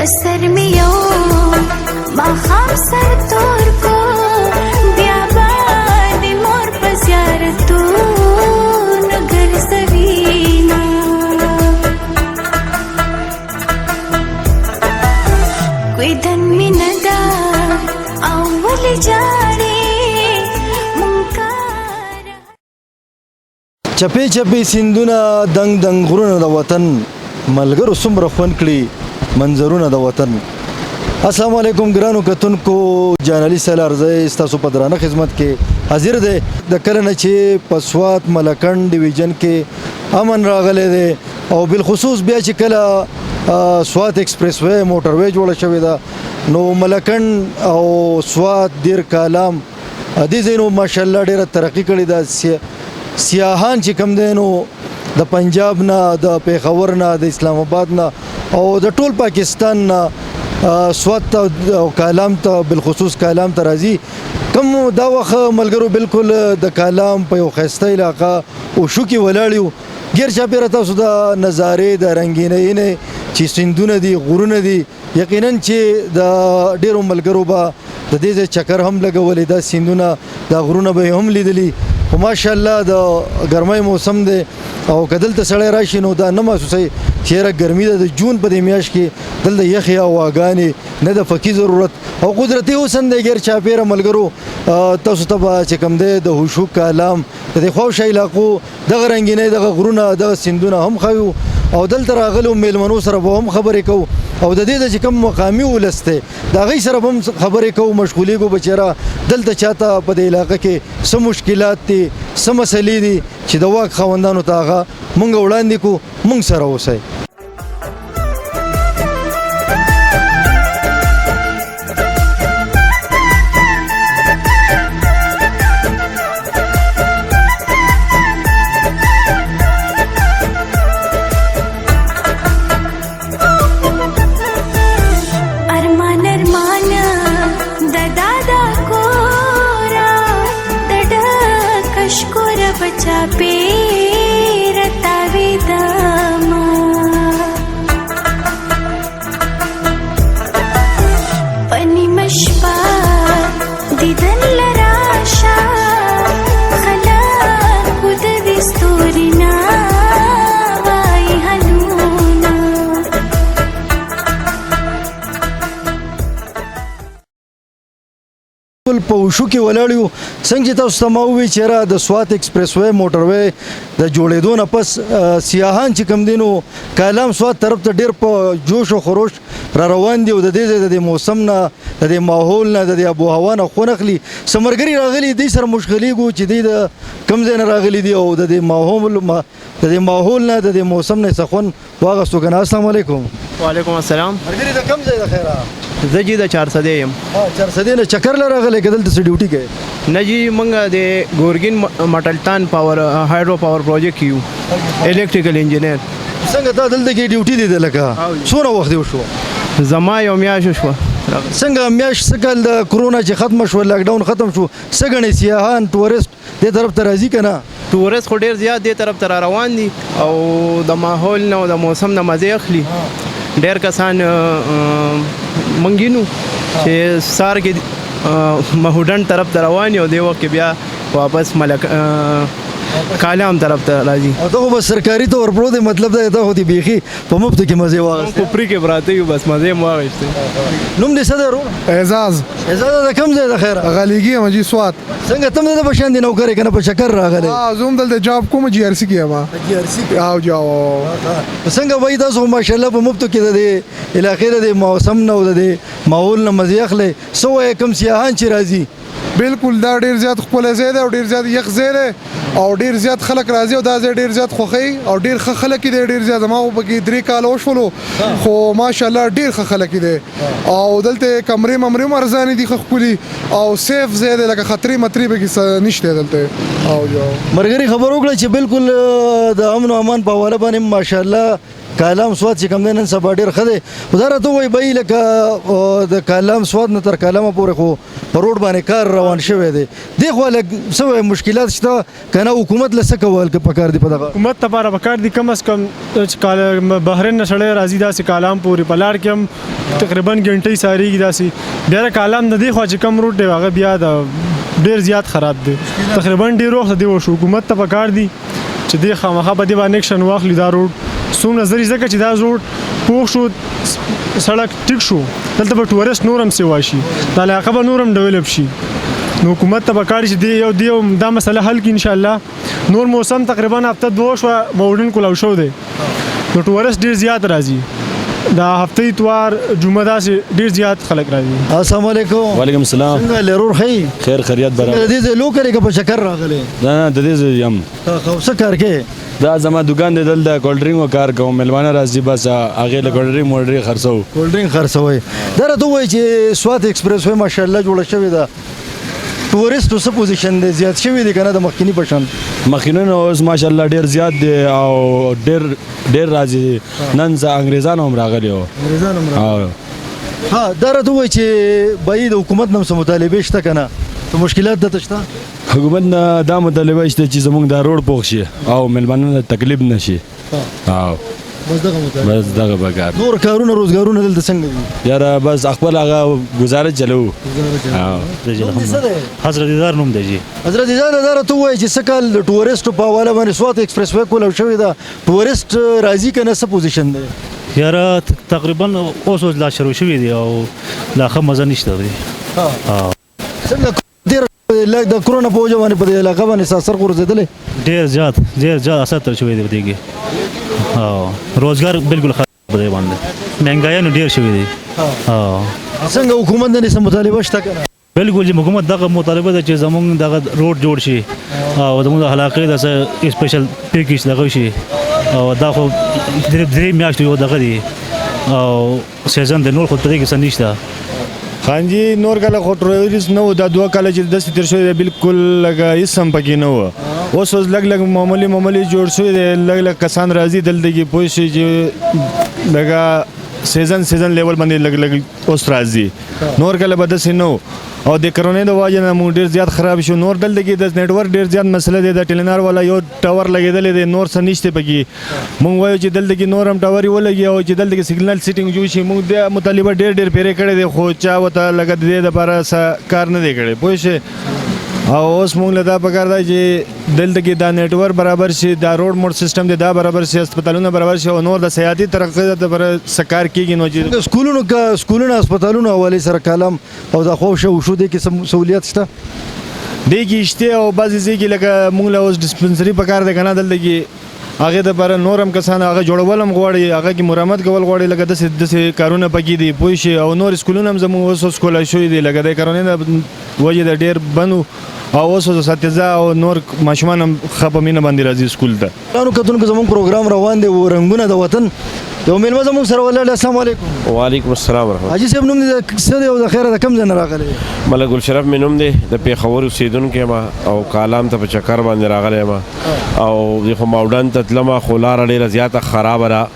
پسر می یو ماخام سر تور کو بیا باندې مور په زیارتونو ګرځوینا کوئی دن می ندا او ولې جاړې چپی چپی سیندونه دنګ دنګ غرونه د وطن ملګرو څومره خوند کړي منظرونه د وطن. السلام علیکم ګرانو کتونکو، جانالي سالار زه ستاسو په درانه خدمت کې حاضر دی. د کله نه چې په سوات ملکنډ ډیویژن کې امن راغلی دی او بالخصوص بیا چې کله سوات ایکسپریس وی موټر وی جوړه شوې ده نو ملکنډ او سوات دیر کالام دې ځایونو ماشاءالله ډېره ترقي کړې ده. سیاحان چې کم دی نو د پنجاب نه، د پېښور نه، د اسلام آباد نه او د ټول پاکستان نه سوات ته او کالام ته بالخصوص کالام ته راځي. کم دا وخت ملګرو بالکل د کالام په یو ښایسته علاقه اوشو کې ولاړ یو، ګیر چاپېره تاسو د نظارې د رنګینۍ نه چې سیندونه دي، غرونه دي، یقینا چې د ډېرو ملګرو به د دې ځای چکر هم لګولی، دا سیندونه دا غرونه به یې هم لیدلي. خو ماشاءالله د ګرمۍ موسم دی او که دلته سړی راشي نو دا نه محسوسوي چې یاره ګرمي ده. د جون په دې میاشت کې دلته یخې هواګانې، نه د فقي ضرورت او قدرتي حسن دی ګیر چاپېره ملګرو. تاسو ته به چې کوم دی د هوشو کالام د دې خواوشا علاقو دغه رنګینۍ، دغه غرونه، دغه سیندونه هم ښیو او دلته راغلو میلمنو سره به هم خبرې کوو او د دې چې کوم مقامي ولس دی د هغوی سره به هم خبرې کوو، مشغولېږو به چېرې دلته چاته په دې علاقه کې څه مشکلات دي، څه مسلې دي چې د واک خاوندانو ته هغه مونږ وړاندې کړو. مونږ سره اوسئ. बचा पेरता विदमा पनी मशपा दिदन लराशा खला खुद विस्तूरिना वाई हनूना په وشو کې ولاړ یو. څنګه چې تاسو ته ما وویل چې یاره د سوات ایکسپریس وی موټر وی د جوړېدو نه پس سیاحان چې کوم دي نو کالام سوات طرف ته ډېر په جوش او خروش را روان دي او د دې ځای د موسم نه، د دې ماحول نه، د دې آب و هوا نه خوند اخلي. څه ملګري راغلي دوی سره مشغلېږو چې دوی د کوم ځای نه راغلي دي او د دې ماحول نه، د دې موسم نه څه خوند واخیستو که نه. السلام علیکم. وعلیکم السلام. ملګري د کوم ځای د خیره؟ زه جی د 400 یم. 400 نه چکر ل راغلی که دلته څه ډیوټي کوي؟ نه جی موږ د ګورګین مټلتان پاور هایډرو پاور پروجیکټ یو الکتریکل انجینیر. څنګه تا دلته کې ډیوټي دی لکه څومره وخت وشو؟ زما یو میاشت شوه. څنګه میاشت څه کال د کرونا چې ختمه شوه، لاکډاون ختم شو، څه ګڼې سیاحان ټورست دې طرف ته راځي که نه؟ ټورست خو ډېر زیات دې طرف ته را روان دي او د ماحول نه او د موسم نه مزې اخلي. ډېر کسان منګینو چې سار کې مهوډن طرف ته روان یو، دی وخت کې بیا واپس کالام طرف ته راځي. او ته خو بس سرکاري طور پر دی، مطلب دا ته خو دې بیخي په مفتو کې مزې واخیستې؟ په پرې کې براته یو بس مزې مو واخیستې. نوم دې څه دی ورور؟ اعزاز. اعزاز د کوم ځای د خیره؟ غلیګي یم جي سوات. څنګه ته دلته په شان دي نوکر یې که نه په چکر راغلی؟ زه هم دلته جاب کوم جي آر سي کې یم. جي آر سي کې؟ او جاو. څنګه وایي تاسو ماشاءالله په مفتو کې د دې علاقې د دې موسم نه او د دې ماحول نه مزې اخلئ. څه وایي کوم سیاحان چې راځي؟ بالکل دا ډیر زیات ښکلی ځای دی او ډیر زیات یخ ځای دی او ډیر زیات خلک راځي او دا ځای ډیر زیات خوښوي او ډیر ښه خلک دی. ډیر زیات زما پکې 3 کاله وشولو خو ماشاءالله ډیر ښه خلک دی او دلته کمرې ممرې هم ارزانې دي، ښه ښکلي او سیف ځای دی، لکه خطرې مطرې پکې نشته دلته. او ملګري خبر وکړه چې بالکل د امن و امان په حواله باندې ماشاءالله کالام سواد چې کوم دی نن سبا ډېر ښه دی خو دا راته ووایي بهي لکه د کالام سواد نه تر کالامه پورې خو په روډ باندې کار روان شوی دی دې خوا لږ څه وایي مشکلات شته که نه حکومت له څه کول که پکار دي په دغه حکومت لپاره پکار دي کم از کم بحرین نه سړی راځي داسې کالام پورې په لار کې هم تقریبا ګنټۍ سارېږي داسې بیا د کالام د دې خوا چې کم روډ دی هغه بیا د ډېر زیات خراب دی تقریبا ډېر وخت دی وشو حکومت ته پکار دي چې دې خامخا به دې باندې اکشن واخلي دا روډ څومره زری ځکه چې دا روډ پوخ شو سړک ټیک شو دلته به ټورست نور هم سیوا شي دا علاقه به نور هم ډیولپ شي نو حکومت ته پکار چې دی دا مسله حل کړي انشاءالله نور موسم تقریبا هفته دوه شوه ماوډن کولاو شو دی نو ټورست ډېر زیات راځي دا هفته اتوار جمعه داسې ډېر زیات خلک راځي السلام علیکم وعلیکم السلام څنګه لرور ښه خیر خیریت برابر د دې ځای لوکرې که په چکر راغلی نه د دې ځای یم خو څه کار کې دا زما دکان دی دلته کولډ ډرینګ کار کوم ملمانه راځي بس هغې له کولډ ډرینګ مولډ ډرینګ خرڅوو کولډ ډرینګ خرڅوئ دا راته ووایي چې سوات ایکسپریس وی ماشاءالله جوړه شوې ده ټورستو څه پوزیشن دی زیات شوي دي که نه د مخکیني په شان مخکینونه اوس ماشاءالله ډېر زیات دی او ډېر راځي نن زه انګریزان هم راغلي وو انګریزان هم راغلي ها دا راته ووایي چې بهي د حکومت نه هم څه مطالبې شته که نه څه مشکلات دلته شته حکومت نه دا مطالبه شته چې زموږ دا روډ پوخ شي او ملمانو ته تکلیف نه شي بس دغه مطالبه بس دغه پکار نور کارونه روزګارونه دلته څنګه دي یاره بس خپل هغه گزارش چلو حضرت دیدار نوم دی جی حضرت دیدار دا راته ووایي چې څه کال د ټورسټو په حواله باندې سوات ایکسپریس وی کولاو شوې ده ټورسټ راځي که نه څه پوزیشن دی یاره تقریبا اوس لا شروع شوي دي او لا ښه مزه نشته دی څنګه د کرونا په وجه باندې په دې علاقه باندې اثر غورځېدلی ډېر زیات اثر تر شوی دی په دې کې روزګار بالکل خراب دی باندې مهنګایانو ډېر شوي دي څنګه حکومت نه څه مطالبه شته که نه بالکل چې حکومت دغه مطالبه ده چې زموږ دغه روډ جوړ شي او زموږ د علاقې د څه سپیشل پیکیج دغه شي او دا خو درې میاشتې یو دغه دی او سیزن د نور خو په دې کې څه نشته خانجي نور کله خو ټوریست نه و دا دوه کاله چې داسې تېر شوی دی بالکل لکه هېڅ هم پکې نه وه اوس لږ معمولي جوړ شوی دی لږ کسان راځي دلته کې پوه شي چې لکه سیزن لیول باندې لږ اوس راځي نور کله به داسې نه و او د کرونې د وجه نه موږ ډېر زیات خراب شو نور دلته کې د نیټورک ډېر زیات مسله دی د ټیلینار والا یو ټاور لګېدلی دی نور څه نشته پکې موږ وایو چې دلته کې نور هم ټاور یې ولګي او چې دلته کې سګنل سیټینګ جوړ شي موږ د مطالبه ډېر پیرې کړی دی خو چا ورته لکه د دې دپاره څه کار نه دی کړی پوه شئ او اوس موږ له دا پکار دی چې دلته کې دا نیټورک برابر شي دا روډ موډ سیستم دی دا برابر شي هسپتالونه برابر شي او نور د سیاحتي ترقۍ لپاره څه کار کېږي نو چې سکولونو هسپتالونو حوالې سره کالم او دا خو شو دې کې سہولیت شته دې کې شته او بعضې ځای کې لکه موږ له اوس ډسپنسري پکار دی که نه دلته کې هغې دپاره نور هم کسان هغه جوړول هم غواړي هغه کې مرمت کول غواړي لکه داسې کارونه پکې دي پوه شي او نور سکولونه هم زموږ اوس کولای شوي دي لکه د کرونې د وجې د ډېر بند او اوس اساتذه او نور ماشومان هم ښه په مینه باندې راځي سکول ته پلانو کتونکو زموږ پروګرام روان دی رنګونه د وطن یو میلمه زموږ سره ولاړ دی السلام علیکم وعلیکم السلام ورحمت حاجي صاحب نوم دې څه دی او د خیره د کوم ځای نه راغلی ملک ګلشرف مې نوم دی د پېښور اوسېدونکی یم او کالام ته په چکر باندې راغلی یم او زه خو ماوډن ته تلم خو لاره ډېره زیاته خرابه ده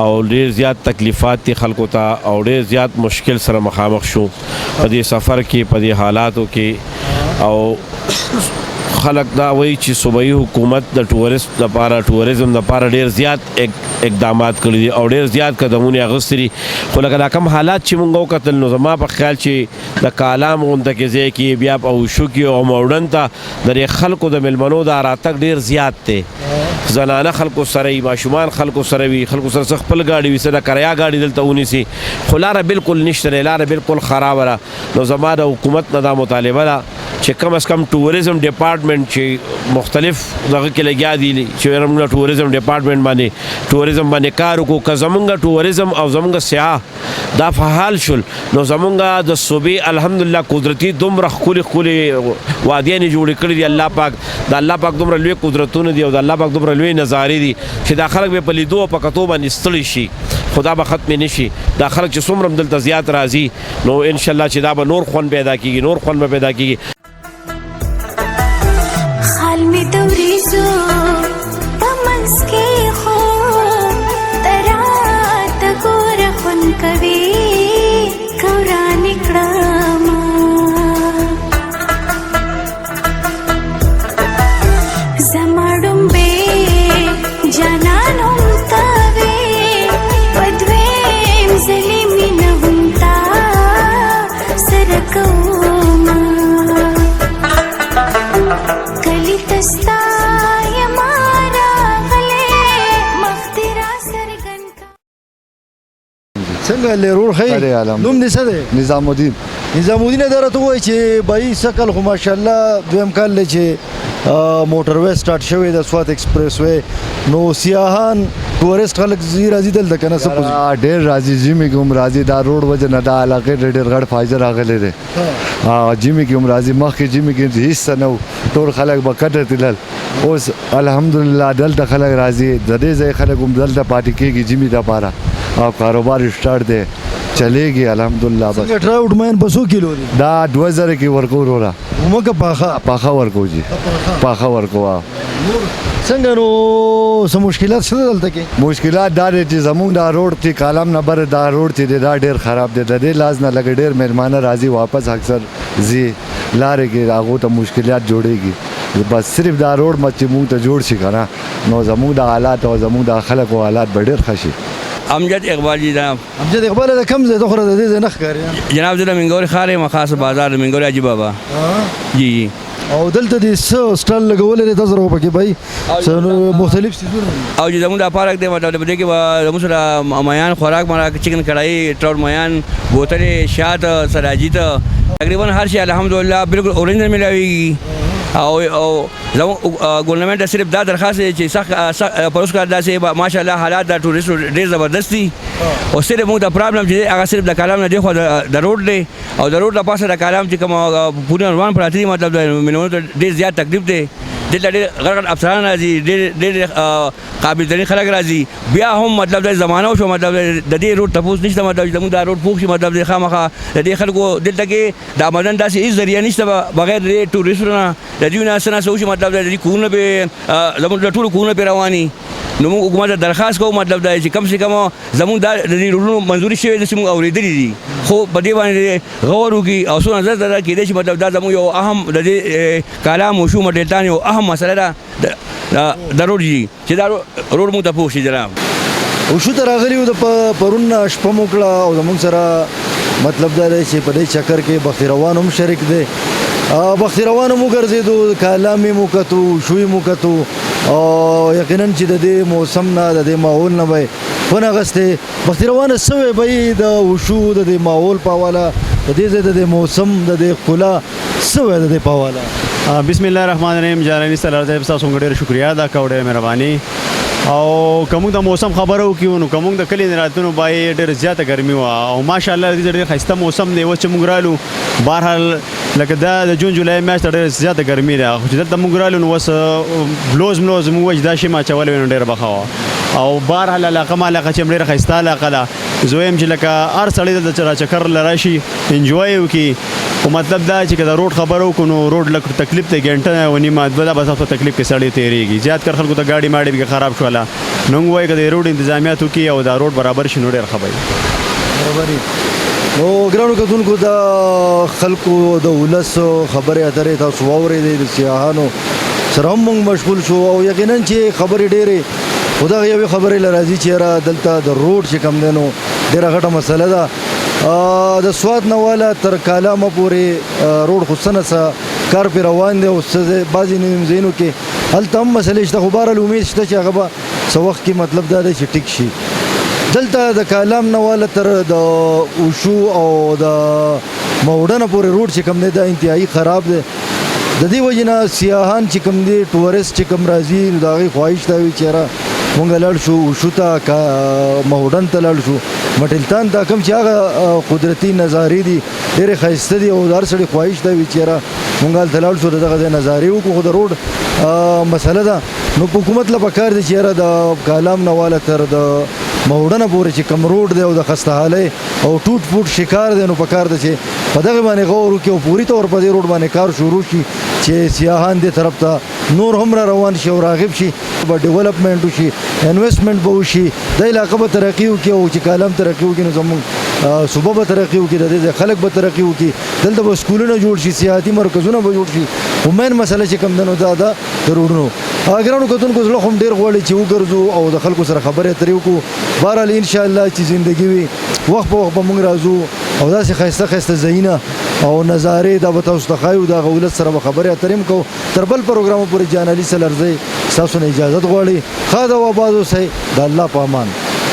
او ډېر زیات تکلیفات دي خلکو ته او ډېر زیات مشکل سره مخامخ شو په دې سفر کې په دې حالاتو کې او خلک دا وایي چې صوبایي حکومت د ټورست لپاره ټوریزم لپاره ډېر زیات اقدامات کړي دي او ډېر زیات قدمونه اخیستي دي خو لکه دا کم حالات چې موږ وکتل نو زما په خیال چې د کالام غونډه کې ځای کې بیا په اوشو کې او ماوډن ته د دې خلکو د میلمنو دا راتګ ډېر زیات دی زنانه خلکو سره وي ماشومان خلکو سره وي خلکو سره خپل ګاډي وي څه د کریا ګاډي دلته ونیسي خو لاره بالکل نشته دی لاره بالکل خرابه ده نو زما د حکومت نه دا مطالبه ده چې کم از کم ټوریزم ډپارټمنټ چې مختلف دغه کې لګیا دي چې موږ ټوریزم ډپارټمنټ باندې ټوریزم باندې کار وکړو که زمونږ ټوریزم او زمونږ سیاح دا فعال شول نو زمونږ د صوبې الحمدلله قدرتي دومره ښکلې وادیانې جوړې کړي دي الله پاک د الله پاک دومره لوی قدرتونه دي او د الله پاک دومره لوی نظارې دي چې دا خلک به په لیدو او په کتو باندې ستړي شي خو دا به ختمې نه شي دا خلک چې څومره دلته زیات راځي نو انشاءالله چې دا به نور خوند پیدا کېږي نور خوند به پیدا کېږي خال می دوریزو په منځ کې خو تر زلی مینه هم تا سره کومه کلی تستا یما راغلی مخ دې را څرګند کا څنګه لرور خی خیر عالم. نوم دې څه دی نظام الدین نظام الدین درته وایي چې بای سکل خو ماشاءالله دویم کال دی چې موټر وې سٹارټ شوی د سوات ایکسپریس وې نو سیاحان ټورست خلک زی راځي دلته کنه څه پوزي ډېر راځي جیمی کوم راځي دا روډ وجه نه دا علاقې ډېر غړ فایده راغلی دی جیمی کوم راځي مخکې جیمی کې هیڅ نو ټول خلک به کټه تلل اوس الحمدلله دلته خلک راځي د دې ځای خلک هم دلته پاتې کېږي جیمی دپاره او کاروبار سٹارټ دی چلیږي الحمدلله بس څنګه ټراوټ مین په 100 کیلو دی دا 2000 کې ورکو وروره ومکه پاخه ورکو جی پاخه ورکو څنګه نو سم مشکلات شته دلته کې مشکلات دا دي چې زموږ دا روډ تی کالم نمبر دا روډ تی دا ډیر خراب دی د دې لاز نه لګ ډیر مهرمانه راځي واپس اکثر زی لارې کې هغه ته مشکلات جوړيږي بس صرف دا روډ مچ موږ ته جوړ شي کنه نو زموږ د حالات او زموږ د خلکو حالات ډیر خشي امجد اقبال جی جناب امجد اقبال د کم زه دغه د دې نه ښکاری جناب زه د منګوري خارې مخاص بازار د منګوري اجي بابا جی جی او دلته د سټال لګولې د تاسو پکې بای مختلف سيزونه او چې زموږ د پارک دی مطلب دې کې زموږ سره مایان خوراک مراک چکن کړای ټراوټ مایان بوتلې شات سراجی ته تقریبا هر شي الحمدلله بالکل اورینجل ملاوي او ګورنمنت صرف دا درخواست چې سخت پروس کار داسې ماشاءالله حالات د ټوریستو ډېر زبردست دي او صرف موږ د پرابلم چې هغه صرف د کلام نه دی خو د روډ دی او د روډ لپاره د کلام چې کوم پورې روان پراته دي مطلب مینونو ته ډېر زیات تکلیف دی دلته ډېر غړ افسران راځي ډېر قابل ترین خلک راځي بیا هم مطلب د زمانو شو مطلب د دې روډ تپوس نشته مطلب زموږ د روډ پوښ مطلب د خامخا د دې خلکو دلته کې د آمدن داسې هیڅ ذریعه نشته بغیر د ټوریستونو د دې نه سنا سوچ مطلب د دې کورونه به زموږ د ټول کورونه په رواني نو موږ حکومت درخواست کوو مطلب دا چې کم سے کم زموږ د دې روډونو منځوري شوی د موږ اوریدلې دي خو په دې باندې غور وکړي او څو نظر دا کېدای شي مطلب دا زموږ یو اهم د دې کلام او شو مدلتان یو اهم مسله ده د روډ جی چې دا روډ مو ته پوښي جناب او شو تر غلیو د پرون شپه موکړه او زموږ سره مطلب دا دی چې په دې چکر کې بختیروان هم شریک دی بختیروان مو ګرځېدو کلام مو کتو شوی مو کتو او یقینا چې د دې موسم نه د دې ماحول نه وي فن اغسته بختیروان سوي به د وشو د دې ماحول په حواله د دې د موسم د دې خلا سوي د دې په حواله بسم الله الرحمن الرحیم جانانی سره تاسو ډېر شکریا ادا کوم ډېر مهرباني او کوم د موسم خبرو کیو نو کوم د کلی راتونو بای ډېر زیاته ګرمي و او ماشاءالله دې ډېر خسته موسم دی و چې موږ رالو بهرحال لکه دا د جون جولای میاشت ډېر زیاته ګرمي ده خو چې دلته موږ رالو نو وس بلوز موږ وجدا شي ما چول ډېر بخاوه او بهرحال علاقه ما علاقه چې ډېر خسته علاقه ده زویم چې لکه ار سړی د چکر لراشي انجوای وکي او مطلب دا چې دا روډ خبرو کو نو روډ لکه تکلیف ته ګنټه ونی ما د بس په تکلیف کې سړی تیریږي زیات کر خلکو ته گاډي ماډي به خراب شولا نو وای کده روډ انتظامیات وکي او دا روډ برابر شنو ډیر خبري برابرۍ نو ګرانو کتونکو د خلکو د ولس خبرې اترې تاسو واورېدې د سیاحانو سره هم موږ مشغول شو او یقینا چې خبرې ډېرې خدا یوې خبرې لراځي چې را دلته د روډ چې کم دی نو ډېره غټه مسله ده د سوات نه والا تر کالامه پورې روډ خو څه نه څه کار پرې روان دی او بعضې ځایونو کې هلته هم مسلې شته خو بهرحال امید شته چې هغه به څه وخت کې مطلب دا دی چې ټیک شي دلته د کالام نه والا تر د اوشو او د موډنه پورې روډ چې کم دی دا انتهایی خراب دی د دې وجې نه سیاحان چې کم دی ټورست چې کم راځي نو د هغې خواهش دا وي چې یاره مونږ لاړ شو اوشو ته موډن ته لاړ شو مټلتان ته کوم چې هغه قدرتي نظارې دي ډېرې ښایسته دي او د هر سړي خواهش دا وي چې یاره مونږ هلته لاړ شو د دغه ځای نظارې وکړو خو د روډ مسله ده نو په حکومت له پکار دی چې یاره د کالام نه والا تر د موډنه پورې چې کم روډ دی او د خسته حالۍ او ټوټ فوټ شکار دی نو پکار ده چې په دغه باندې غور وکړي او پوري طور په دې روډ باندې کار شروع شي چې سیاحان دې طرف ته نور هم را روان شي او راغب شي به ډیولپمنټ وشي انویسټمنټ به وشي د علاقه به ترقي وکړي او چې کالم ترقي وکړي نو زموږ صوبه به ترقي وکړي د دې خلک به ترقي وکړي دلته به سکولونه جوړ شي سیاحتي مرکزونه به جوړ شي خو مین مسله چې کوم دی نو دا ده د روډونو ګرانو کتونکو زړه خو ډېر غواړي چې وګرځو او د خلکو سره خبرې اترې وکړو. بهرحال انشاءالله چې زندګي وي وخت په وخت به موږ راځو او داسې ښایسته ښایسته ځایونه او نظارې دا به تاسو ته ښایو. د هغه ولس سره به خبرې اترې هم کوو. تر بل پروګرامه پورې جان علي سلرزی ستاسو نه اجازت غواړي. ښه ده او آباد اوسئ. د الله په امان.